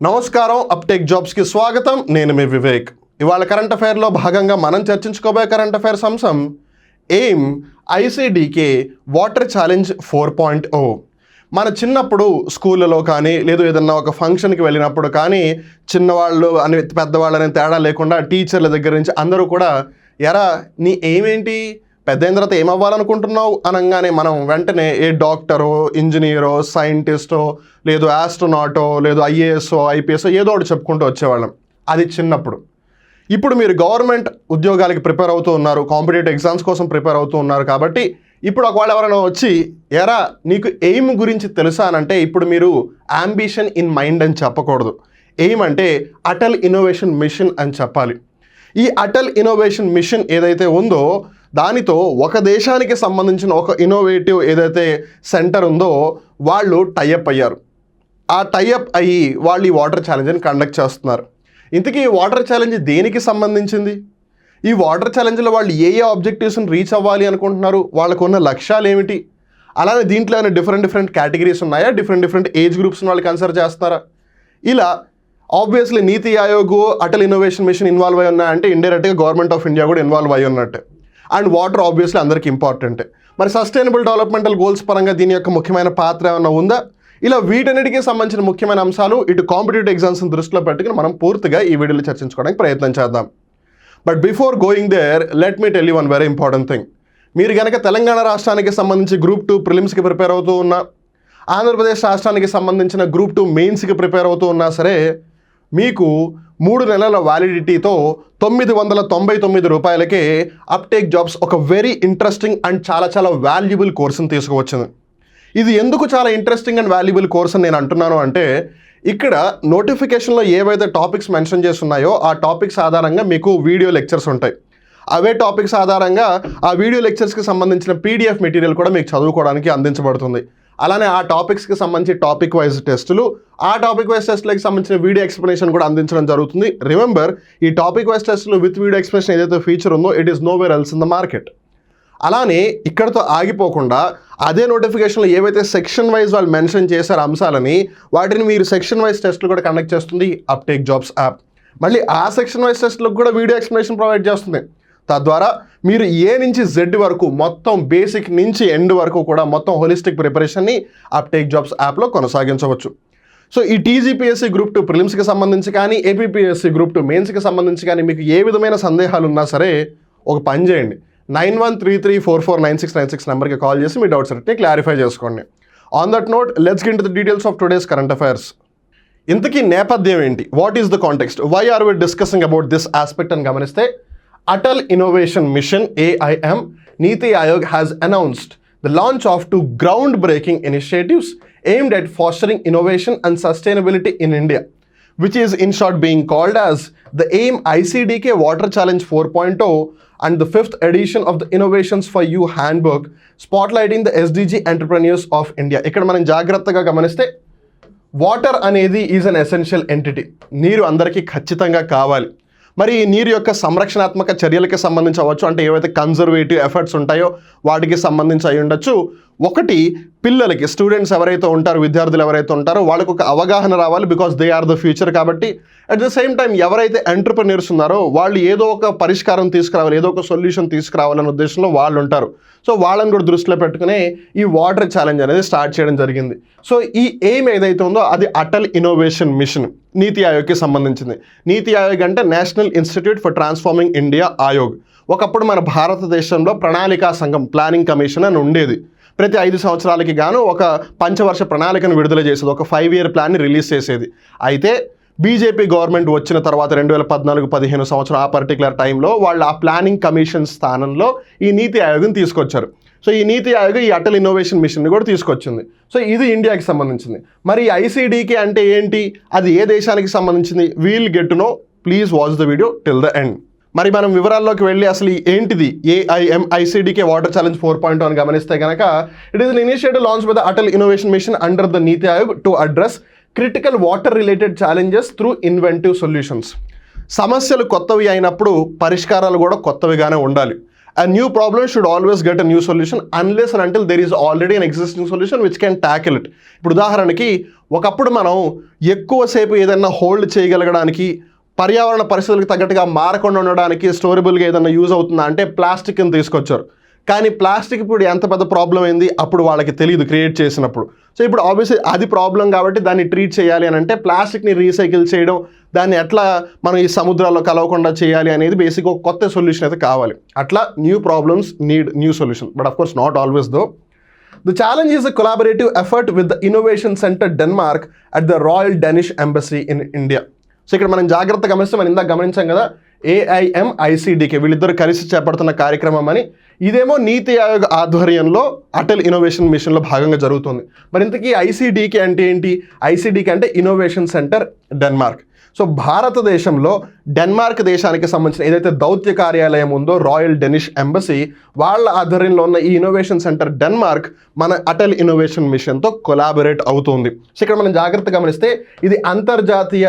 నమస్కారం, అప్టేక్ జాబ్స్కి స్వాగతం. నేను మీ వివేక్. ఇవాళ కరెంట్ అఫైర్లో భాగంగా మనం చర్చించుకోబోయే కరెంట్ అఫైర్స్ అంశం ఎయిమ్ ఐసిడికే వాటర్ ఛాలెంజ్ 4.0. మన చిన్నప్పుడు స్కూళ్ళలో కానీ లేదు ఏదన్నా ఒక ఫంక్షన్కి వెళ్ళినప్పుడు కానీ చిన్నవాళ్ళు అని పెద్దవాళ్ళు అనే తేడా లేకుండా టీచర్ల దగ్గర నుంచి అందరూ కూడా ఎరా నీ ఏమేంటి పెద్ద అయిన తర్వాత ఏమవ్వాలనుకుంటున్నావు అనగానే మనం వెంటనే ఏ డాక్టరో ఇంజనీరో సైంటిస్టో లేదు ఆస్ట్రోనాటో లేదు ఐఏఎస్ఓ ఐపీఎస్ఓ ఏదో ఒకటి చెప్పుకుంటూ వచ్చేవాళ్ళం. అది చిన్నప్పుడు. ఇప్పుడు మీరు గవర్నమెంట్ ఉద్యోగాలకి ప్రిపేర్ అవుతూ ఉన్నారు, కాంపిటేటివ్ ఎగ్జామ్స్ కోసం ప్రిపేర్ అవుతూ ఉన్నారు. కాబట్టి ఇప్పుడు ఒకవేళ ఎవరైనా వచ్చి ఎరా నీకు ఎయిమ్ గురించి తెలుసా అనంటే ఇప్పుడు మీరు అంబిషన్ ఇన్ మైండ్ అని చెప్పకూడదు. ఎయిమ్ అంటే అటల్ ఇన్నోవేషన్ మిషన్ అని చెప్పాలి. ఈ అటల్ ఇన్నోవేషన్ మిషన్ ఏదైతే ఉందో దానితో ఒక దేశానికి సంబంధించిన ఒక ఇన్నోవేటివ్ ఏదైతే సెంటర్ ఉందో వాళ్ళు టైఅప్ అయ్యారు. ఆ టైఅప్ అయ్యి వాళ్ళు ఈ వాటర్ ఛాలెంజ్ని కండక్ట్ చేస్తున్నారు. ఇంతకీ ఈ వాటర్ ఛాలెంజ్ దేనికి సంబంధించింది? ఈ వాటర్ ఛాలెంజ్లో వాళ్ళు ఏ ఆబ్జెక్టివ్స్ని రీచ్ అవ్వాలి అనుకుంటున్నారు? వాళ్ళకు ఉన్న లక్ష్యాలు ఏమిటి? అలానే దీంట్లో ఏమైనా డిఫరెంట్ కేటగిరీస్ ఉన్నాయా? డిఫరెంట్ ఏజ్ గ్రూప్స్ని వాళ్ళు కన్సిడర్ చేస్తారా? ఇలా ఆబ్వియస్లీ నీతి Aayog Atal innovation machine involve అయి ఉన్నాయంటే ఇండైరెక్ట్గా గవర్నమెంట్ ఆఫ్ ఇండియా కూడా ఇన్వాల్వ్ అయి ఉన్నట్టే. అండ్ వాటర్ ఆబ్వియస్లీ అందరికీ ఇంపార్టెంటే. మరి సస్టైనబుల్ డెవలప్మెంటల్ గోల్స్ పరంగా దీని యొక్క ముఖ్యమైన పాత్ర ఏమైనా ఉందా? ఇలా వీటన్నిటికీ సంబంధించిన ముఖ్యమైన అంశాలు ఇటు కాంపిటేటివ్ ఎగ్జామ్స్ని దృష్టిలో పెట్టుకుని మనం పూర్తిగా ఈ వీడియోలో చర్చించుకోవడానికి ప్రయత్నం చేద్దాం. But before going there let me tell you one very important thing. మీరు కనుక తెలంగాణ రాష్ట్రానికి సంబంధించి గ్రూప్ 2 ప్రిలిమ్స్కి ప్రిపేర్ అవుతూ ఉన్నా, ఆంధ్రప్రదేశ్ రాష్ట్రానికి సంబంధించిన గ్రూప్ 2 మెయిన్స్కి ప్రిపేర్ అవుతూ ఉన్నా సరే మీకు 3 నెలల వ్యాలిడిటీతో 999 రూపాయలకే అప్టేక్ జాబ్స్ ఒక వెరీ ఇంట్రెస్టింగ్ అండ్ చాలా వాల్యుబుల్ కోర్సును తీసుకువచ్చింది. ఇది ఎందుకు చాలా ఇంట్రెస్టింగ్ అండ్ వాల్యుబుల్ కోర్స్ అని నేను అంటున్నాను అంటే ఇక్కడ నోటిఫికేషన్లో ఏవైతే టాపిక్స్ మెన్షన్ చేస్తున్నాయో ఆ టాపిక్స్ ఆధారంగా మీకు వీడియో లెక్చర్స్ ఉంటాయి. అవే టాపిక్స్ ఆధారంగా ఆ వీడియో లెక్చర్స్కి సంబంధించిన పీడిఎఫ్ మెటీరియల్ కూడా మీకు చదువుకోవడానికి అందించబడుతుంది. అలానే ఆ టాపిక్స్కి సంబంధించి టాపిక్ వైజ్ టెస్టులు, ఆ టాపిక్ వైజ్ టెస్ట్లకి సంబంధించిన వీడియో ఎక్స్ప్లెనేషన్ కూడా అందించడం జరుగుతుంది. రిమెంబర్, ఈ టాపిక్ వైజ్ టెస్టులు విత్ వీడియో ఎక్స్ప్లెనేషన్ ఏదైతే ఫీచర్ ఉందో it is nowhere else in the market. అలానే ఇక్కడతో ఆగిపోకుండా అదే నోటిఫికేషన్లో ఏవైతే సెక్షన్ వైజ్ వాళ్ళు మెన్షన్ చేశారు అంశాలని వాటిని మీరు సెక్షన్ వైజ్ టెస్టులు కూడా కండక్ట్ చేస్తుంది అప్టేక్ జాబ్స్ యాప్. మళ్ళీ ఆ సెక్షన్ వైజ్ టెస్టులకు కూడా వీడియో ఎక్స్ప్లెనేషన్ ప్రొవైడ్ చేస్తుంది. తద్వారా మీరు ఏ నుంచి జెడ్ వరకు మొత్తం బేసిక్ నుంచి ఎండ్ వరకు కూడా మొత్తం హోలిస్టిక్ ప్రిపరేషన్ని అప్టేక్ జాబ్స్ యాప్లో కొనసాగించవచ్చు. సో ఈ టీజీపీఎస్సీ గ్రూప్ 2 ప్రిలిమ్స్కి సంబంధించి కానీ ఏపీపీఎస్సీ గ్రూప్ 2 మెయిన్స్కి సంబంధించి కానీ మీకు ఏ విధమైన సందేహాలు ఉన్నా సరే ఒక పని చేయండి, 9133449696 నెంబర్కి కాల్ చేసి మీ డౌట్స్ అన్నిటిని క్లారిఫై చేసుకోండి. On that note let's get into the details of today's current affairs. ఇంతకీ నేపథ్యం ఏంటి? What is the context? Why are we discussing about this aspect అని గమనిస్తే Atal Innovation Mission AIM, Niti Aayog has announced the launch of 2 groundbreaking initiatives aimed at fostering innovation and sustainability in India, which is in short being called as the AIM ICDK Water Challenge 4.0 and the 5th edition of the Innovations for You handbook spotlighting the SDG entrepreneurs of India. ఇక్కడ మనం జాగ్రత్తగా గమనిస్తే water అనేది is an essential entity. నీరు అందరికీ ఖచ్చితంగా కావాలి. మరి ఈ నీరు యొక్క సంరక్షణాత్మక చర్యలకి సంబంధించి అవ్వచ్చు, అంటే ఏవైతే కన్జర్వేటివ్ ఎఫర్ట్స్ ఉంటాయో వాటికి సంబంధించి అయి ఉండొచ్చు. ఒకటి, పిల్లలకి స్టూడెంట్స్ ఎవరైతే ఉంటారో విద్యార్థులు ఎవరైతే ఉంటారో వాళ్ళకు ఒక అవగాహన రావాలి, because they are the future. కాబట్టి అట్ ద సేమ్ టైం ఎవరైతే ఎంటర్‌ప్రెన్యూర్స్ ఉన్నారో వాళ్ళు ఏదో ఒక పరిష్కారం తీసుకురావాలి, ఏదో ఒక సొల్యూషన్ తీసుకురావాలనే ఉద్దేశంలో వాళ్ళు ఉంటారు. సో వాళ్ళని కూడా దృష్టిలో పెట్టుకునే ఈ వాటర్ ఛాలెంజ్ అనేది స్టార్ట్ చేయడం జరిగింది. సో ఈ ఎయిమ్ ఏదైతే ఉందో అది అటల్ ఇన్నోవేషన్ మిషన్ నీతి ఆయోగ్కి సంబంధించింది. నీతి ఆయోగ్ అంటే national institute for transforming India Aayog. ఒకప్పుడు మన భారతదేశంలో ప్రణాళికా సంఘం ప్లానింగ్ కమిషన్ అని ఉండేది. ప్రతి 5 సంవత్సరాలకి గాను ఒక పంచవర్ష ప్రణాళికను విడుదల చేసేది, ఒక 5-year ప్లాన్ని రిలీజ్ చేసేది. అయితే బీజేపీ గవర్నమెంట్ వచ్చిన తర్వాత 2014-15 సంవత్సరం ఆ పర్టికులర్ టైంలో వాళ్ళు ఆ ప్లానింగ్ కమిషన్ స్థానంలో ఈ నీతి ఆయోగ్ని తీసుకొచ్చారు. సో ఈ నీతి ఆయోగ్ ఈ అటల్ ఇన్నోవేషన్ మిషన్ని కూడా తీసుకొచ్చింది. సో ఇది ఇండియాకి సంబంధించింది. మరి ఐసీడీకే అంటే ఏంటి, అది ఏ దేశానికి సంబంధించింది? We'll get to know, please watch the video till the end. మరి మనం వివరాల్లోకి వెళ్ళి అసలు ఏంటిది ఏఐఎం ఐసిడికే వాటర్ ఛాలెంజ్ 4.0 అని గమనిస్తే కనుక it is an initiative launch by the Atal innovation mission under the NITI Aayog to address critical water related challenges through inventive solutions. సమస్యలు కొత్తవి అయినప్పుడు పరిష్కారాలు కూడా కొత్తవిగానే ఉండాలి. A new problem should always get a new solution unless and until there is already an existing solution which can tackle it. ఇప్పుడు ఉదాహరణకి ఒకప్పుడు మనం ఎక్కువసేపు ఏదైనా హోల్డ్ చేయగలగడానికి, పర్యావరణ పరిస్థితులకు తగ్గట్టుగా మారకుండా ఉండడానికి స్టోరబుల్గా ఏదైనా యూజ్ అవుతుందా అంటే ప్లాస్టిక్ని తీసుకొచ్చారు. కానీ ప్లాస్టిక్ ఇప్పుడు ఎంత పెద్ద ప్రాబ్లం అయింది అప్పుడు వాళ్ళకి తెలియదు క్రియేట్ చేసినప్పుడు. సో ఇప్పుడు ఆబ్వియస్లీ అది ప్రాబ్లం కాబట్టి దాన్ని ట్రీట్ చేయాలి అని అంటే ప్లాస్టిక్ని రీసైకిల్ చేయడం, దాన్ని ఎట్లా మనం ఈ సముద్రాల్లో కలవకుండా చేయాలి అనేది బేసిక్ ఒక కొత్త సొల్యూషన్ అయితే కావాలి. అట్లా new problems need new solution, but of course not always though. The challenge is a collaborative effort with the Innovation Center Denmark at the Royal Danish Embassy in India. So ఇక్కడ మనం జాగ్రత్తగా గమనిస్తే మనం ఇందాక గమనించాం కదా, AIMICDK వీళ్ళిద్దరు కలిసి చేపడుతున్న కార్యక్రమం అని. ఇదేమో నీతి ఆయోగ్ ఆధ్వర్యంలో అటల్ ఇన్నోవేషన్ మిషన్లో భాగంగా జరుగుతుంది. మరి ఇంతకీ ICDK అంటే ఏంటి? ICDK అంటే ఇన్నోవేషన్ సెంటర్ డెన్మార్క్. సో భారతదేశంలో డెన్మార్క్ దేశానికి సంబంధించిన ఏదైతే దౌత్య కార్యాలయం ఉందో రాయల్ డెనిష్ ఎంబసీ, వాళ్ళ ఆధ్వర్యంలో ఉన్న ఈ ఇన్నోవేషన్ సెంటర్ డెన్మార్క్ మన అటల్ ఇన్నోవేషన్ మిషన్తో కొలాబరేట్ అవుతుంది. సో ఇక్కడ మనం జాగ్రత్తగా గమనిస్తే ఇది అంతర్జాతీయ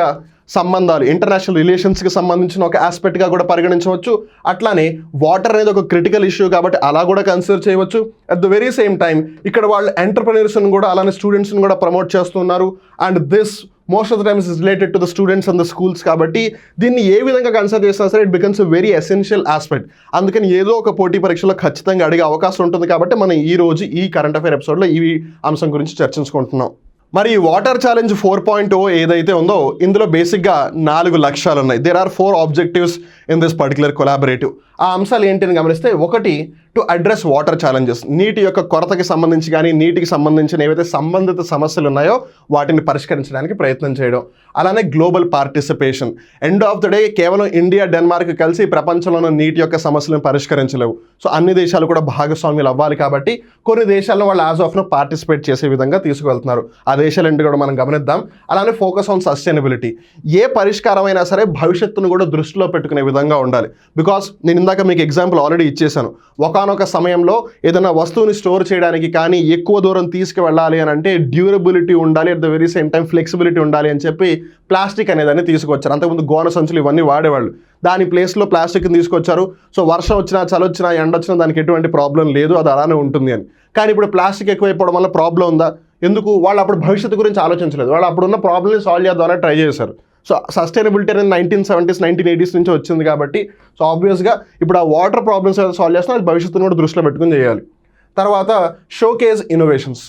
సంబంధాలు, ఇంటర్నేషనల్ రిలేషన్స్కి సంబంధించిన ఒక ఆస్పెక్ట్గా కూడా పరిగణించవచ్చు. అట్లానే వాటర్ అనేది ఒక క్రిటికల్ ఇష్యూ కాబట్టి అలా కూడా కన్సిడర్ చేయవచ్చు. At the very same time ఇక్కడ వాళ్ళు ఎంటర్ప్రెన్యూర్స్ని కూడా అలానే స్టూడెంట్స్ని కూడా ప్రమోట్ చేస్తున్నారు. And this most of the times is related to the students and the schools కాబట్టి దీన్ని ఏ విధంగా కన్సిడర్ చేసినా సరే it becomes a very essential aspect. అందుకని ఏదో ఒక పోటీ పరీక్షలో ఖచ్చితంగా అడిగే అవకాశం ఉంటుంది కాబట్టి మనం ఈ రోజు ఈ కరెంట్ అఫైర్ ఎపిసోడ్లో ఈ అంశం గురించి చర్చించుకుంటున్నాం. మరి ఈ వాటర్ ఛాలెంజ్ 4.0 ఏదైతే ఉందో ఇందులో బేసిక్గా 4 లక్ష్యాలు ఉన్నాయి. There are 4 objectives in this particular collaborative. ఆ అంశాలు ఏంటి అని గమనిస్తే, ఒకటి టు అడ్రస్ వాటర్ ఛాలెంజెస్, నీటి యొక్క కొరతకి సంబంధించి కానీ నీటికి సంబంధించిన ఏవైతే సంబంధిత సమస్యలు ఉన్నాయో వాటిని పరిష్కరించడానికి ప్రయత్నం చేయడం. అలానే global participation, end of the day కేవలం ఇండియా డెన్మార్క్ కలిసి ప్రపంచంలో నీటి యొక్క సమస్యలను పరిష్కరించలేవు. సో అన్ని దేశాలు కూడా భాగస్వామ్యులు అవ్వాలి కాబట్టి కొన్ని దేశాల్లో వాళ్ళు యాజ్ ఆఫ్ నో పార్టిసిపేట్ చేసే విధంగా తీసుకువెళ్తున్నారు. ఆ దేశాలు ఏంటి కూడా మనం గమనిద్దాం. అలానే ఫోకస్ ఆన్ సస్టైనబిలిటీ, ఏ పరిష్కారం అయినా సరే భవిష్యత్తును కూడా దృష్టిలో పెట్టుకునే విధంగా ఉండాలి. బికాస్ నేను ఇందాక మీకు ఎగ్జాంపుల్ ఆల్రెడీ ఇచ్చేసాను. ఒకానొక సమయంలో ఏదైనా వస్తువుని స్టోర్ చేయడానికి కానీ ఎక్కువ దూరం తీసుకువెళ్ళాలి అని అంటే డ్యూరబిలిటీ ఉండాలి, at the very same time flexibility ఉండాలి అని చెప్పి ప్లాస్టిక్ అనేదాన్ని తీసుకొచ్చారు. అంతకుముందు గోన సంచులు ఇవన్నీ వాడేవాళ్ళు, దాని ప్లేస్లో ప్లాస్టిక్ని తీసుకొచ్చారు. సో వర్షం వచ్చినా చలొచ్చినా ఎండ వచ్చినా దానికి ఎటువంటి ప్రాబ్లం లేదు, అది అలానే ఉంటుంది అని. కానీ ఇప్పుడు ప్లాస్టిక్ ఎక్కువైపోవడం వల్ల ప్రాబ్లం ఉందా? ఎందుకు? వాళ్ళు అప్పుడు భవిష్యత్తు గురించి ఆలోచించలేదు, వాళ్ళు అప్పుడున్న ప్రాబ్లమ్ని సాల్వ్ చేద్దామని ట్రై చేశారు. సో సస్టైనబిలిటీ అనేది 1970s 1980s నుంచి వచ్చింది కాబట్టి సో ఆబ్వియస్గా ఇప్పుడు ఆ వాటర్ ప్రాబ్లమ్స్ సాల్వ్ చేస్తున్నా అది భవిష్యత్తును కూడా దృష్టిలో పెట్టుకుని చేయాలి. తర్వాత షోకేజ్ ఇన్నోవేషన్స్.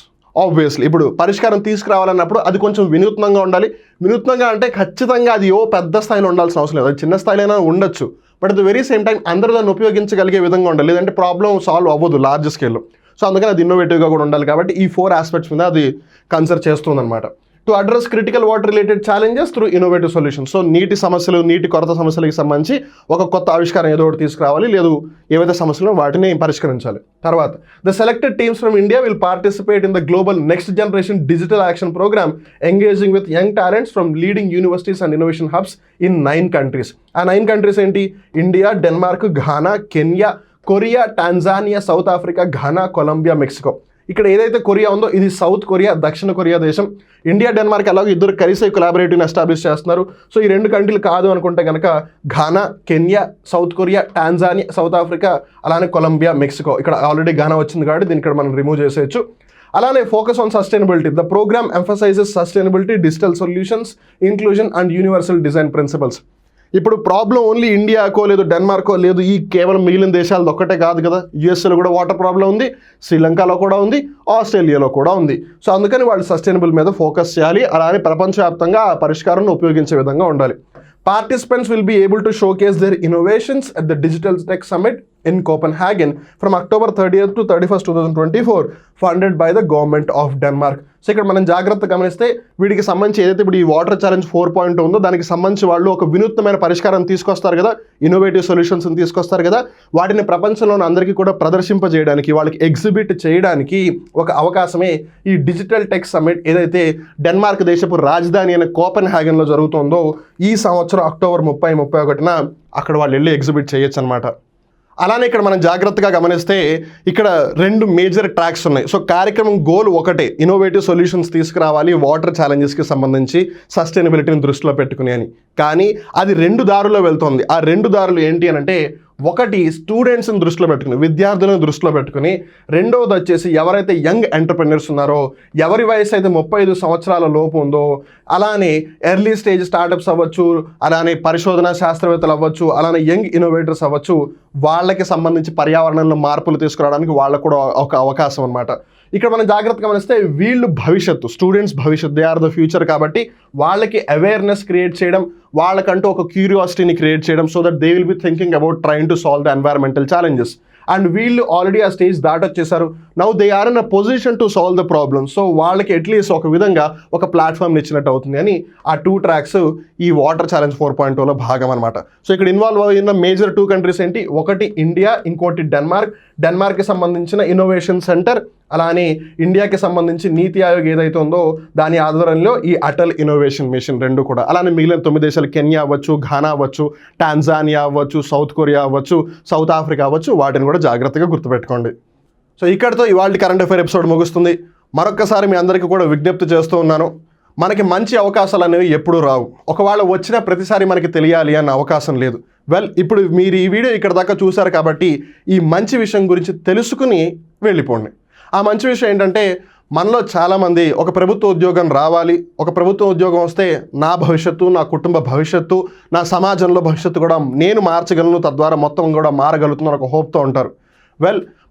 ఆబ్వియస్లీ ఇప్పుడు పరిష్కారం తీసుకురావాలన్నప్పుడు అది కొంచెం వినూత్నంగా ఉండాలి. వినూత్నంగా అంటే ఖచ్చితంగా అది పెద్ద స్థాయిలో ఉండాల్సిన అవసరం లేదు, అది చిన్న స్థాయిలో అయినా ఉండొచ్చు. But at the very same time అందరూ దాన్ని ఉపయోగించగలిగే విధంగా ఉండాలి, లేదంటే ప్రాబ్లం సాల్వ్ అవ్వదు లార్జ్ స్కేల్లో. సో అందుకని అది ఇన్నోవేటివ్గా కూడా ఉండాలి కాబట్టి ఈ 4 ఆస్పెక్ట్స్ మీద అది కన్సిడర్ చేస్తుందన్నమాట. To address critical water related challenges through innovative solutions. So నీటి సమస్యలు, నీటి కొరత సమస్యలకి సంబంధించి ఒక కొత్త ఆవిష్కారం ఏదో ఒకటి తీసుకురావాలి, లేదు ఏవైతే సమస్యలు వాటిని పరిష్కరించాలి. తర్వాత the selected teams from India will participate in the global next generation digital action programme engaging with young talents from leading universities and innovation hubs in 9 countries. ఆ 9 కంట్రీస్ ఏంటి? India, Denmark, Ghana, Kenya, Korea, Tanzania, South Africa, Ghana, Colombia, Mexico. ఇక్కడ ఏదైతే Korea ఉందో ఇది South Korea, దక్షిణ Korea దేశం. India, Denmark అలాగే ఇద్దరు కలిసి కొలాబరేటివ్ని ఎస్టాబ్లిష్ చేస్తున్నారు. సో ఈ 2 కంట్రీలు కాదు అనుకుంటే కనుక Ghana, Kenya, South Korea, Tanzania, South Africa, అలానే కొలంబియా, మెక్సికో. ఇక్కడ ఆల్రెడీ ఘానా వచ్చింది కాబట్టి దీన్ని ఇక్కడ మనం రిమూవ్ చేసేయచ్చు. అలానే focus on sustainability. The programme emphasises sustainability, digital solutions, inclusion and universal design principles. ఇప్పుడు ప్రాబ్లం ఓన్లీ ఇండియాకో లేదు డెన్మార్కో లేదు, ఈ కేవలం మిగిలిన దేశాలది ఒక్కటే కాదు కదా. యుఎస్ఏలో కూడా వాటర్ ప్రాబ్లం ఉంది, శ్రీలంకలో కూడా ఉంది, ఆస్ట్రేలియాలో కూడా ఉంది. సో అందుకని వాళ్ళు సస్టైనబుల్ మీద ఫోకస్ చేయాలి, అలానే ప్రపంచవ్యాప్తంగా ఆ పరిష్కారాన్ని ఉపయోగించే విధంగా ఉండాలి. Participants will be able to showcase their innovations at the Digital Tech Summit in Copenhagen from October 30th to 31st, 2024, funded by the government of Denmark. So ఇక్కడ మనం జాగ్రత్తగా గమనిస్తే వీటికి సంబంధించి ఏదైతే ఇప్పుడు ఈ వాటర్ ఛాలెంజ్ 4.0 ఉందో దానికి సంబంధించి వాళ్ళు ఒక వినూత్నమైన పరిష్కారం తీసుకొస్తారు కదా, ఇన్నోవేటివ్ సొల్యూషన్స్ని తీసుకొస్తారు కదా, వాటిని ప్రపంచంలోని అందరికీ కూడా ప్రదర్శింపజేయడానికి, వాళ్ళకి ఎగ్జిబిట్ చేయడానికి ఒక అవకాశమే ఈ డిజిటల్ టెక్ సమ్మిట్ ఏదైతే డెన్మార్క్ దేశపు రాజధాని అయిన కోపెన్హాగన్లో జరుగుతుందో ఈ సంవత్సరం అక్టోబర్ 30-31 అక్కడ వాళ్ళు వెళ్ళి ఎగ్జిబిట్ చేయొచ్చు అనమాట. అలానే ఇక్కడ మనం జాగ్రత్తగా గమనిస్తే ఇక్కడ 2 మేజర్ ట్రాక్స్ ఉన్నాయి. సో కార్యక్రమం గోల్ ఒకటే, ఇన్నోవేటివ్ సొల్యూషన్స్ తీసుకురావాలి వాటర్ ఛాలెంజెస్కి సంబంధించి సస్టైనబిలిటీని దృష్టిలో పెట్టుకుని అని. కానీ అది 2 దారుల్లో వెళ్తుంది. ఆ 2 దారులు ఏంటి అని అంటే, ఒకటి స్టూడెంట్స్ని దృష్టిలో పెట్టుకుని, విద్యార్థులను దృష్టిలో పెట్టుకుని, రెండవది వచ్చేసి ఎవరైతే యంగ్ ఎంటర్ప్రెన్యూర్స్ ఉన్నారో, ఎవరి వయసు అయితే 35 సంవత్సరాల లోపు ఉందో, అలానే ఎర్లీ స్టేజ్ స్టార్టప్స్ అవ్వచ్చు, అలానే పరిశోధన శాస్త్రవేత్తలు అవ్వచ్చు, అలానే యంగ్ ఇన్నోవేటర్స్ అవ్వచ్చు, వాళ్ళకి సంబంధించి పర్యావరణంలో మార్పులు తీసుకురావడానికి వాళ్ళకు కూడా ఒక అవకాశం అనమాట. ఇక్కడ మనం జాగ్రత్తగా గమనిస్తే వీళ్ళు భవిష్యత్తు, స్టూడెంట్స్ భవిష్యత్తు, దే ఆర్ ద ఫ్యూచర్. కాబట్టి వాళ్ళకి అవేర్నెస్ క్రియేట్ చేయడం, వాళ్ళకంటూ ఒక క్యూరియాసిటీని క్రియేట్ చేయడం, so that they will be thinking about trying to solve the environmental challenges. And వీళ్ళు ఆల్రెడీ ఆ స్టేజ్ దాటొచ్చేసారు. Now they are in a position to solve the problem. So వాళ్ళకి అట్లీస్ట్ ఒక విధంగా ఒక ప్లాట్ఫామ్ ఇచ్చినట్టు అవుతుంది అని ఆ 2 ట్రాక్స్ ఈ వాటర్ ఛాలెంజ్ 4.0లో భాగం అనమాట. సో ఇక్కడ ఇన్వాల్వ్ అయిన మేజర్ 2 కంట్రీస్ ఏంటి? ఒకటి ఇండియా, ఇంకోటి డెన్మార్క్. డెన్మార్క్కి సంబంధించిన ఇన్నోవేషన్ సెంటర్, అలానే ఇండియాకి సంబంధించి నీతి ఆయోగ్ ఏదైతే ఉందో దాని ఆధ్వర్యంలో ఈ అటల్ ఇన్నోవేషన్ మిషన్, రెండు కూడా. అలానే మిగిలిన 9 దేశాలు, కెన్యా అవ్వచ్చు, ఘానా అవ్వచ్చు, టాంజానియా అవ్వచ్చు, సౌత్ కొరియా అవ్వచ్చు, సౌత్ ఆఫ్రికా అవ్వచ్చు, వాటిని కూడా జాగ్రత్తగా గుర్తుపెట్టుకోండి. సో ఇక్కడితో ఇవాళ కరెంట్ అఫైర్ ఎపిసోడ్ ముగుస్తుంది. మరొక్కసారి మీ అందరికీ కూడా విజ్ఞప్తి చేస్తూ ఉన్నాను, మనకి మంచి అవకాశాలు అనేవి ఎప్పుడూ రావు. ఒకవేళ వచ్చిన ప్రతిసారి మనకి తెలియాలి అన్న అవకాశం లేదు. ఇప్పుడు మీరు ఈ వీడియో ఇక్కడ దాకా చూశారు కాబట్టి ఈ మంచి విషయం గురించి తెలుసుకుని వెళ్ళిపోండి. ఆ మంచి విషయం ఏంటంటే, మనలో చాలామంది ఒక ప్రభుత్వ ఉద్యోగం రావాలి, ఒక ప్రభుత్వ ఉద్యోగం వస్తే నా భవిష్యత్తు, నా కుటుంబ భవిష్యత్తు, నా సమాజంలో భవిష్యత్తు కూడా నేను మార్చగలను, తద్వారా మొత్తం కూడా మారగలుగుతున్నాను ఒక హోప్తో ఉంటారు.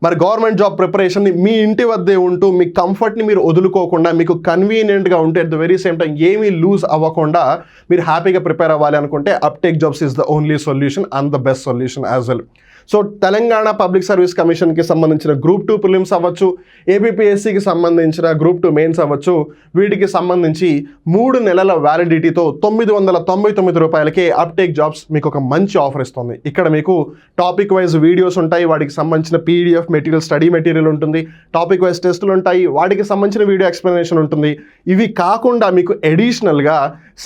మరి గవర్నమెంట్ జాబ్ ప్రిపరేషన్ని మీ ఇంటి వద్దే ఉంటూ మీ కంఫర్ట్ని మీరు వదులుకోకుండా, మీకు కన్వీనియంట్గా ఉంటే, at the very same time ఏమీ లూజ్ అవ్వకుండా మీరు హ్యాపీగా ప్రిపేర్ అవ్వాలి అనుకుంటే uptake jobs is the only solution and the best solution as well. So Telangana public service కమిషన్కి సంబంధించిన గ్రూప్ 2 ప్రిలిమ్స్ అవ్వచ్చు, ఏపీపీఎస్సీకి సంబంధించిన గ్రూప్ 2 మెయిన్స్ అవ్వచ్చు, వీటికి సంబంధించి 3 నెలల వ్యాలిడిటీతో 999 రూపాయలకే అప్టేక్ జాబ్స్ మీకు ఒక మంచి ఆఫర్ ఇస్తుంది. ఇక్కడ మీకు టాపిక్ వైజ్ వీడియోస్ ఉంటాయి, వాటికి సంబంధించిన పీడిఎఫ్ మెటీరియల్, స్టడీ మెటీరియల్ ఉంటుంది, టాపిక్ వైజ్ టెస్టులు ఉంటాయి, వాటికి సంబంధించిన వీడియో ఎక్స్ప్లెనేషన్ ఉంటుంది. ఇవి కాకుండా మీకు అడిషనల్గా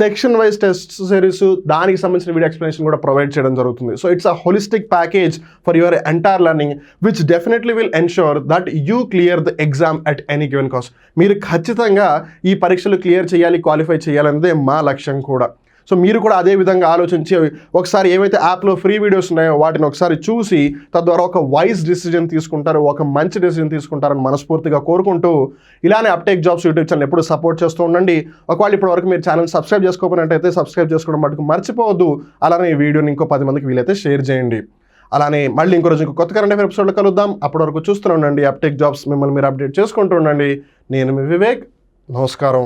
సెక్షన్ వైజ్ టెస్ట్ సిరీస్, దానికి సంబంధించిన వీడియో ఎక్స్ప్లెనేషన్ కూడా ప్రొవైడ్ చేయడం జరుగుతుంది. So it's a holistic package for your entire learning, which definitely will ensure that you clear the exam at any given cost. మీరు ఖచ్చితంగా ఈ పరీక్షలు క్లియర్ చేయాలి, క్వాలిఫై చేయాలన్నదే మా లక్ష్యం కూడా. సో మీరు కూడా అదే విధంగా ఆలోచించి ఒకసారి ఏవైతే యాప్లో ఫ్రీ వీడియోస్ ఉన్నాయో వాటిని ఒకసారి చూసి తద్వారా ఒక వైజ్ డిసిజన్ తీసుకుంటారు, ఒక మంచి డిసిజన్ తీసుకుంటారని మనస్ఫూర్తిగా కోరుకుంటూ, ఇలానే అప్టేక్ జాబ్స్ యూట్యూబ్ ఛానల్ ఎప్పుడు సపోర్ట్ చేస్తూ ఉండండి. ఒకవేళ ఇప్పటి వరకు మీరు ఛానల్ సబ్స్క్రైబ్ చేసుకోకపోయినట్టయితే సబ్స్క్రైబ్ చేసుకోవడం మటుకు మర్చిపోవద్దు. అలానే ఈ వీడియోని ఇంకో 10 మందికి వీలైతే షేర్ చేయండి. అలానే మళ్ళీ ఇంకో రోజు ఇంకో కొత్త కరెంట్ అఫైర్ ఎపిసోడ్లో కలుద్దాం. అప్పటి వరకు చూస్తూనే ఉండండి అప్టేక్ జాబ్స్, మిమ్మల్ని మీరు అప్డేట్ చేసుకుంటూ ఉండండి. నేను మీ వివేక్, నమస్కారం.